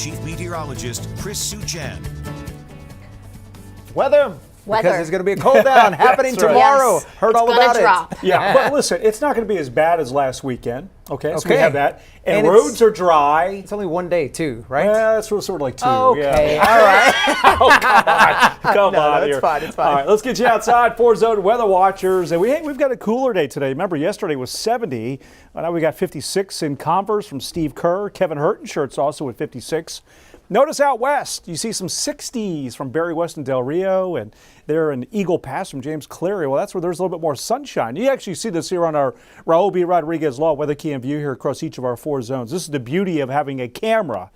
Chief Meteorologist Chris Suchan. Weather. Because there's going to be a cold down happening tomorrow. Yes, Heard all about drop. it. Yeah, but listen, it's not going to be as bad as last weekend. Okay, so we have that. And roads are dry. It's only one day, too, right? Yeah, that's sort of like two. Okay, yeah. all right. Come on it's here. fine, it's fine. All right, let's get you outside for Zone Weather Watchers. And we've got a cooler day today. Remember, yesterday was 70. Now we got 56 in Converse from Steve Kerr. Kevin Hurton shirts also at 56. Notice out west, you see some 60s from Barry West and Del Rio, and there in Eagle Pass from James Cleary. Well, that's where there's a little bit more sunshine. You actually see this here on our Raul B. Rodriguez Law Weather Key and View here across each of our 4 zones. This is the beauty of having a camera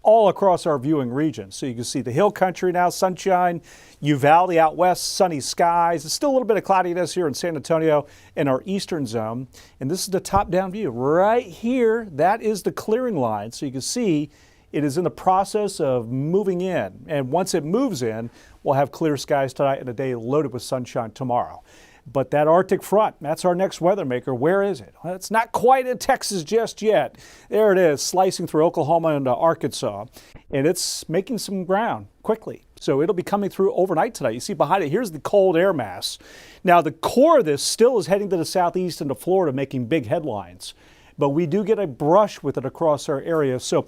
all across our viewing region. So you can see the hill country now, sunshine, Uvalde out west, sunny skies. It's still a little bit of cloudiness here in San Antonio in our eastern zone. And this is the top-down view. Right here, that is the clearing line. So you can see it is in the process of moving in, and once it moves in, we'll have clear skies tonight and a day loaded with sunshine tomorrow. But that Arctic front, that's our next weather maker. Where is it? Well, it's not quite in Texas just yet. There it is, slicing through Oklahoma into Arkansas, and it's making some ground quickly. So it'll be coming through overnight tonight. You see behind it, here's the cold air mass. Now the core of this still is heading to the southeast into Florida, making big headlines. But we do get a brush with it across our area. So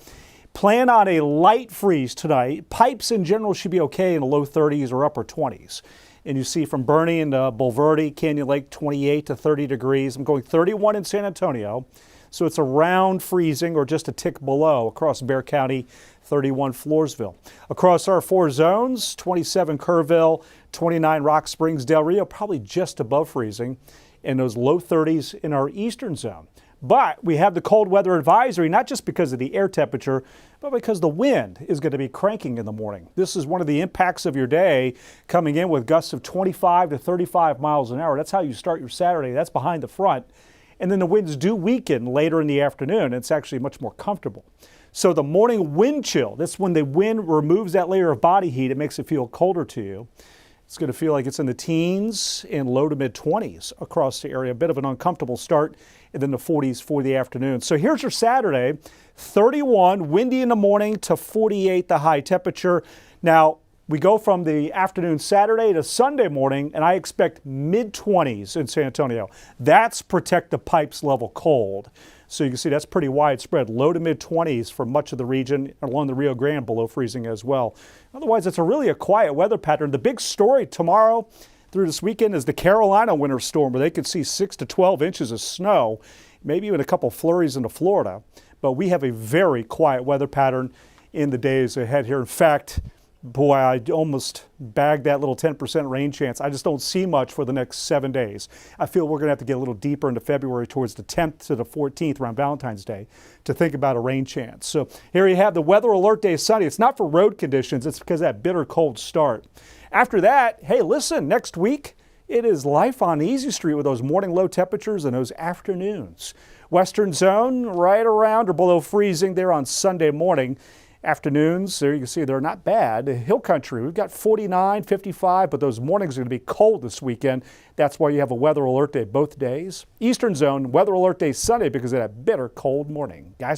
plan on a light freeze tonight. Pipes in general should be okay in the low 30s or upper 20s. And you see from Bernie and Bulverde, Canyon Lake, 28 to 30 degrees. I'm going 31 in San Antonio. So it's around freezing or just a tick below across Bexar County, 31 Floresville. Across our 4 zones, 27 Kerrville, 29 Rock Springs, Del Rio, probably just above freezing. And those low 30s in our eastern zone. But we have the cold weather advisory, not just because of the air temperature, but because the wind is going to be cranking in the morning. This is one of the impacts of your day, coming in with gusts of 25 to 35 miles an hour. That's how you start your Saturday. That's behind the front. And then the winds do weaken later in the afternoon. It's actually much more comfortable. So the morning wind chill, that's when the wind removes that layer of body heat. It makes it feel colder to you. It's going to feel like it's in the teens and low to mid 20s across the area. A bit of an uncomfortable start, and then the 40s for the afternoon. So here's your Saturday, 31, windy in the morning to 48 the high temperature. Now we go from the afternoon Saturday to Sunday morning, and I expect mid 20s in San Antonio. That's protect the pipes level cold. So you can see that's pretty widespread, low to mid 20s for much of the region, along the Rio Grande below freezing as well. Otherwise, it's really a quiet weather pattern. The big story tomorrow through this weekend is the Carolina winter storm, where they could see 6 to 12 inches of snow, maybe even a couple flurries into Florida. But we have a very quiet weather pattern in the days ahead here. In fact, boy, I almost bagged that little 10% rain chance. I just don't see much for the next 7 days. I feel we're going to have to get a little deeper into February towards the 10th to the 14th around Valentine's Day to think about a rain chance. So here you have the weather alert day sunny. It's not for road conditions. It's because of that bitter cold start. After that, hey, listen, next week, it is life on Easy Street with those morning low temperatures and those afternoons. Western zone right around or below freezing there on Sunday morning. Afternoons, there you can see they're not bad. Hill country, we've got 49, 55, but those mornings are going to be cold this weekend. That's why you have a weather alert day both days. Eastern zone, weather alert day Sunday because of that bitter cold morning. Guys.